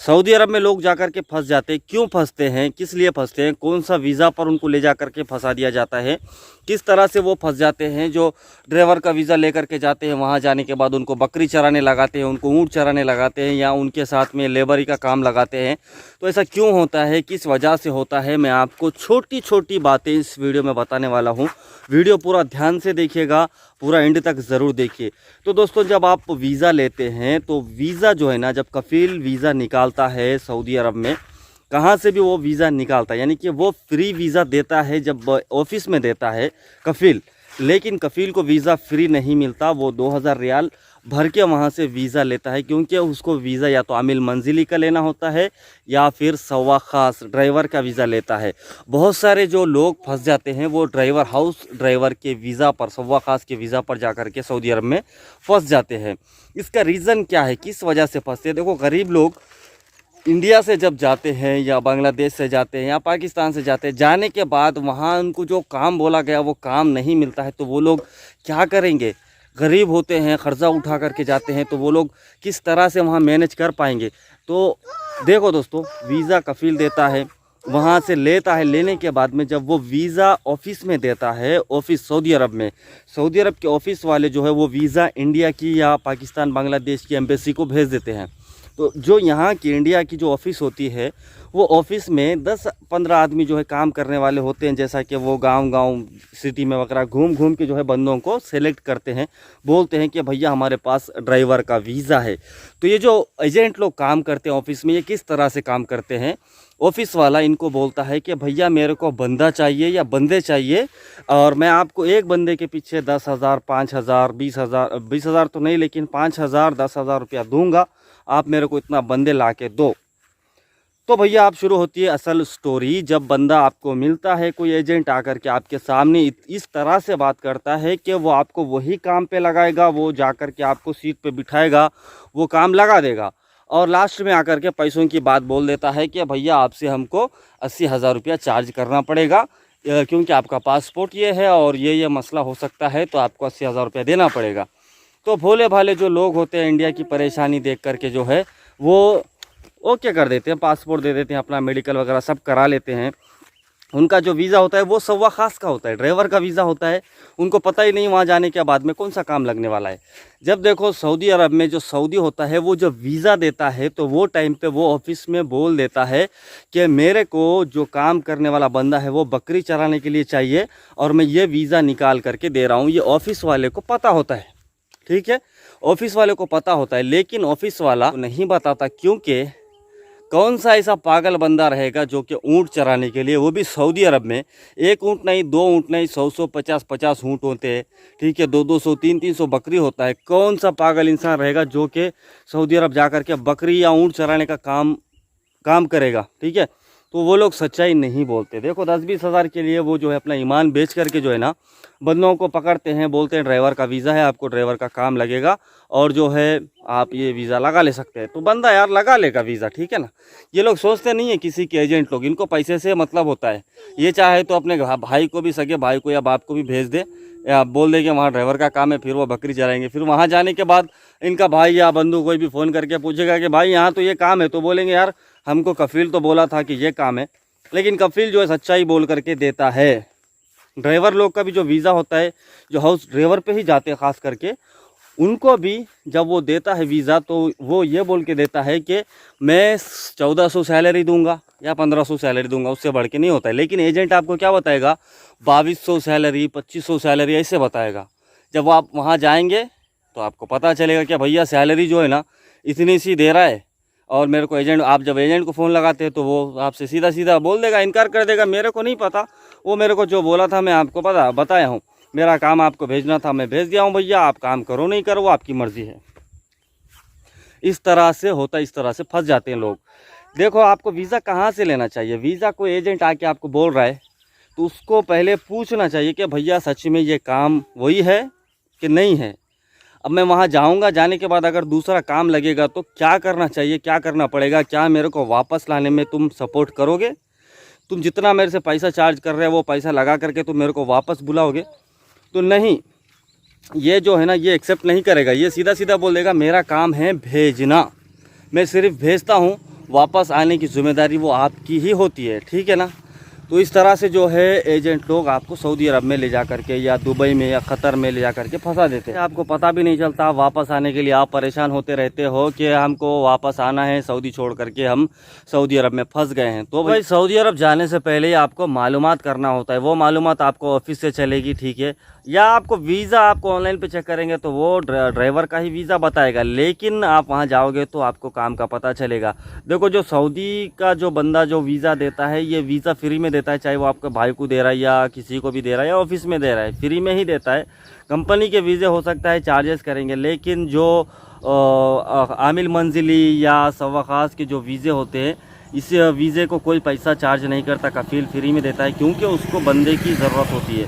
Saudi अरब में लोग जाकर के फंस जाते हैं। क्यों फंसते हैं, किस लिए फंसते हैं, कौन सा वीज़ा पर उनको ले जा कर के फंसा दिया जाता है, किस तरह से वो फंस जाते हैं। जो ड्राइवर का वीज़ा लेकर के जाते हैं, वहाँ जाने के बाद उनको बकरी चराने लगाते हैं, उनको ऊँट चराने लगाते हैं या उनके साथ में लेबरी का काम लगाते हैं। तो ऐसा क्यों होता है, किस वजह से होता है, मैं आपको छोटी छोटी बातें इस वीडियो में बताने वाला हूँ। वीडियो पूरा ध्यान से देखिएगा, पूरा एंड तक ज़रूर देखिए। तो दोस्तों, जब आप वीज़ा लेते हैं तो वीज़ा जो है ना, जब कफ़ील वीज़ा निकालता है सऊदी अरब में, कहाँ से भी वो वीज़ा निकालता है, यानी कि वो फ्री वीज़ा देता है जब ऑफिस में देता है कफ़ील। लेकिन कफ़ील को वीज़ा फ्री नहीं मिलता, वो 2000 रियाल भर के वहाँ से वीज़ा लेता है, क्योंकि उसको वीज़ा या तो आमिल मंजिली का लेना होता है या फिर सवा ख़ास ड्राइवर का वीज़ा लेता है। बहुत सारे जो लोग फंस जाते हैं वो ड्राइवर हाउस ड्राइवर के वीज़ा पर, सवा ख़ास के वीज़ा पर जाकर के सऊदी अरब में फंस जाते हैं। इसका रीज़न क्या है, किस वजह से फंसते हैं? देखो, गरीब लोग इंडिया से जब जाते हैं या बांग्लादेश से जाते हैं या पाकिस्तान से जाते हैं, जाने के बाद वहाँ उनको जो काम बोला गया वो काम नहीं मिलता है, तो वो लोग क्या करेंगे? गरीब होते हैं, ख़र्चा उठा करके जाते हैं, तो वो लोग किस तरह से वहाँ मैनेज कर पाएंगे? तो देखो दोस्तों, वीज़ा कफ़ील देता है, वहाँ से लेता है, लेने के बाद में जब वो वीज़ा ऑफिस में देता है, ऑफिस सऊदी अरब में, सऊदी अरब के ऑफिस वाले जो है वो वीज़ा इंडिया की या पाकिस्तान बांग्लादेश की एम्बेसी को भेज देते हैं। तो जो यहाँ की इंडिया की जो ऑफ़िस होती है, वो ऑफ़िस में 10-15 आदमी जो है काम करने वाले होते हैं। जैसा कि वो गांव सिटी में वगैरह घूम के जो है बंदों को सेलेक्ट करते हैं, बोलते हैं कि भैया हमारे पास ड्राइवर का वीज़ा है। तो ये जो एजेंट लोग काम करते हैं ऑफ़िस में, ये किस तरह से काम करते हैं? ऑफ़िस वाला इनको बोलता है कि भैया मेरे को बंदा चाहिए या बंदे चाहिए, और मैं आपको एक बंदे के पीछे 10,000, 5,000, 20,000 तो नहीं, लेकिन 5,000, 10,000 रुपया दूँगा, आप मेरे को इतना बंदे ला के दो। तो भैया आप शुरू होती है असल स्टोरी। जब बंदा आपको मिलता है, कोई एजेंट आकर के आपके सामने इस तरह से बात करता है कि वो आपको वही काम पे लगाएगा, वो जाकर के आपको सीट पे बिठाएगा, वो काम लगा देगा, और लास्ट में आकर के पैसों की बात बोल देता है कि भैया आपसे हमको 80,000 रुपया चार्ज करना पड़ेगा, क्योंकि आपका पासपोर्ट ये है और ये मसला हो सकता है, तो आपको 80,000 रुपया देना पड़ेगा। तो भोले भाले जो लोग होते हैं, इंडिया की परेशानी देख करके जो है वो क्या कर देते हैं, पासपोर्ट दे देते हैं, अपना मेडिकल वगैरह सब करा लेते हैं। उनका जो वीज़ा होता है वो सवा ख़ास का होता है, ड्राइवर का वीज़ा होता है। उनको पता ही नहीं वहाँ जाने के बाद में कौन सा काम लगने वाला है। जब देखो सऊदी अरब में जो सऊदी होता है, वो जब वीज़ा देता है तो वो टाइम पे वो ऑफिस में बोल देता है कि मेरे को जो काम करने वाला बंदा है वो बकरी चराने के लिए चाहिए, और मैं ये वीज़ा निकाल करके दे रहा हूँ। ये ऑफिस वाले को पता होता है, ठीक है, ऑफिस वाले को पता होता है, लेकिन ऑफिस वाला नहीं बताता, क्योंकि कौन सा ऐसा पागल बंदा रहेगा जो कि ऊँट चराने के लिए, वो भी सऊदी अरब में, एक ऊँट नहीं, 2 ऊँट नहीं, 100 50 ऊँट होते हैं, ठीक है, 200 300 बकरी होता है। कौन सा पागल इंसान रहेगा जो कि सऊदी अरब जा कर के बकरी या ऊँट चराने का काम करेगा, ठीक है। तो वो लोग सच्चाई नहीं बोलते। देखो 10-20 हज़ार के लिए वो जो है अपना ईमान बेच करके जो है ना बंदों को पकड़ते हैं, बोलते हैं ड्राइवर का वीज़ा है, आपको ड्राइवर का काम लगेगा और जो है आप ये वीज़ा लगा ले सकते हैं। तो बंदा यार लगा लेगा वीज़ा, ठीक है ना। ये लोग सोचते नहीं है किसी के एजेंट लोग, इनको पैसे से मतलब होता है। ये चाहे तो अपने भाई को भी, सगे भाई को या बाप को भी भेज दे, या बोल दे कि वहाँ ड्राइवर का काम है, फिर वो बकरी चलाएंगे। फिर वहाँ जाने के बाद इनका भाई या बंधु कोई भी फ़ोन करके पूछेगा कि भाई यहाँ तो ये काम है, तो बोलेंगे यार हमको कफ़ील तो बोला था कि ये काम है, लेकिन कफ़ील जो है सच्चाई बोल करके देता है। ड्राइवर लोग का भी जो वीज़ा होता है, जो हाउस ड्राइवर पे ही जाते हैं ख़ास करके, उनको भी जब वो देता है वीज़ा तो वो ये बोल के देता है कि मैं 1400 सैलरी दूंगा या 1500 सैलरी दूंगा, उससे बढ़ के नहीं होता है। लेकिन एजेंट आपको क्या बताएगा, 2200 सैलरी, 2500 सैलरी ऐसे बताएगा। जब आप वहाँ जाएंगे तो आपको पता चलेगा कि भैया सैलरी जो है ना इतनी सी दे रहा है, और मेरे को एजेंट, आप जब एजेंट को फ़ोन लगाते हैं तो वो आपसे सीधा सीधा बोल देगा, इनकार कर देगा, मेरे को नहीं पता, वो मेरे को जो बोला था मैं आपको बताया हूँ। मेरा काम आपको भेजना था, मैं भेज दिया हूँ भैया, आप काम करो नहीं करो वो आपकी मर्ज़ी है। इस तरह से होता है, इस तरह से फंस जाते हैं लोग। देखो आपको वीज़ा कहाँ से लेना चाहिए, वीज़ा कोई एजेंट आके आपको बोल रहा है तो उसको पहले पूछना चाहिए कि भैया सच में ये काम वही है कि नहीं है। अब मैं वहाँ जाऊँगा, जाने के बाद अगर दूसरा काम लगेगा तो क्या करना चाहिए, क्या करना पड़ेगा, क्या मेरे को वापस लाने में तुम सपोर्ट करोगे? तुम जितना मेरे से पैसा चार्ज कर रहे हो वो पैसा लगा करके तुम मेरे को वापस बुलाओगे? तो नहीं, ये जो है ना ये एक्सेप्ट नहीं करेगा। ये सीधा सीधा बोल देगा मेरा काम है भेजना, मैं सिर्फ भेजता हूँ, वापस आने की जिम्मेदारी वो आपकी ही होती है, ठीक है ना। तो इस तरह से जो है एजेंट लोग आपको सऊदी अरब में ले जा करके या दुबई में या क़तर में ले जा करके फंसा देते हैं। आपको पता भी नहीं चलता, वापस आने के लिए आप परेशान होते रहते हो कि हमको वापस आना है, सऊदी छोड़ करके हम सऊदी अरब में फंस गए हैं। तो भाई सऊदी अरब जाने से पहले ही आपको मालूमात करना होता है। वो मालूमात आपको ऑफिस से चलेगी, ठीक है, या आपको वीज़ा आपको ऑनलाइन पे चेक करेंगे तो वो ड्राइवर का ही वीज़ा बताएगा, लेकिन आप वहाँ जाओगे तो आपको काम का पता चलेगा। देखो जो सऊदी का जो बंदा जो वीज़ा देता है ये वीज़ा फ्री में देता है, चाहे वो आपके भाई को दे रहा है या किसी को भी दे रहा है या ऑफिस में दे रहा है, फ्री में ही देता है। कंपनी के वीज़े हो सकता है चार्जेस करेंगे, लेकिन जो आमिल मंजिली या सवाखास के जो वीज़े होते हैं इस वीज़े को कोई पैसा चार्ज नहीं करता, कफील फ्री में देता है, क्योंकि उसको बंदे की ज़रूरत होती है,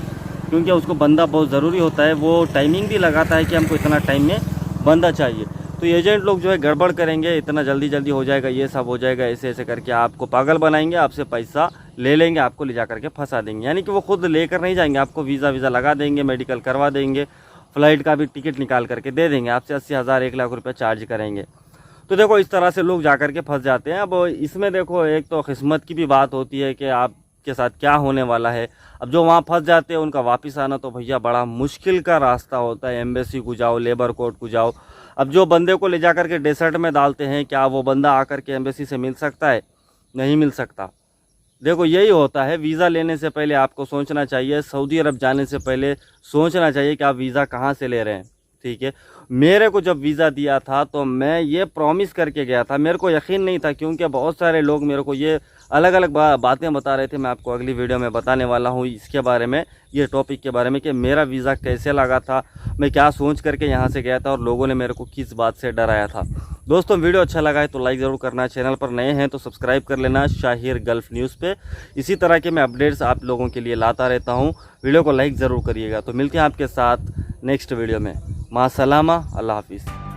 क्योंकि उसको बंदा बहुत ज़रूरी होता है। वो टाइमिंग भी लगाता है कि हमको इतना टाइम में बंदा चाहिए। तो एजेंट लोग जो है गड़बड़ करेंगे, इतना जल्दी हो जाएगा, ये सब हो जाएगा, ऐसे ऐसे करके आपको पागल बनाएंगे, आपसे पैसा ले लेंगे, आपको ले जा करके फंसा देंगे। यानी कि वो खुद लेकर नहीं जाएंगे, आपको वीज़ा लगा देंगे, मेडिकल करवा देंगे, फ़्लाइट का भी टिकट निकाल करके दे देंगे, आपसे 80,000 1 लाख रुपये चार्ज करेंगे। तो देखो इस तरह से लोग जा करके फंस जाते हैं। अब इसमें देखो एक तो किस्मत की भी बात होती है कि आपके साथ क्या होने वाला है। अब जो वहाँ फंस जाते हैं उनका वापस आना तो भैया बड़ा मुश्किल का रास्ता होता है। एम्बेसी को जाओ, लेबर कोर्ट को जाओ। अब जो बंदे को ले जा करके डेसर्ट में डालते हैं, क्या वो बंदा आकर के एम्बेसी से मिल सकता है? नहीं मिल सकता। देखो यही होता है, वीज़ा लेने से पहले आपको सोचना चाहिए, सऊदी अरब जाने से पहले सोचना चाहिए कि आप वीज़ा कहाँ से ले रहे हैं, ठीक है। मेरे को जब वीज़ा दिया था तो मैं ये प्रॉमिस करके गया था, मेरे को यकीन नहीं था, क्योंकि बहुत सारे लोग मेरे को ये अलग अलग बातें बता रहे थे। मैं आपको अगली वीडियो में बताने वाला हूँ इसके बारे में, ये टॉपिक के बारे में कि मेरा वीज़ा कैसे लगा था, मैं क्या सोच करके यहाँ से गया था और लोगों ने मेरे को किस बात से डराया था। दोस्तों वीडियो अच्छा लगा है तो लाइक ज़रूर करना, चैनल पर नए हैं तो सब्सक्राइब कर लेना शाहिर गल्फ़ न्यूज़ पे। इसी तरह के मैं अपडेट्स आप लोगों के लिए लाता रहता हूँ, वीडियो को लाइक ज़रूर करिएगा। तो मिलते हैं आपके साथ नेक्स्ट वीडियो में। मासलामा, अल्लाह हाफिज़।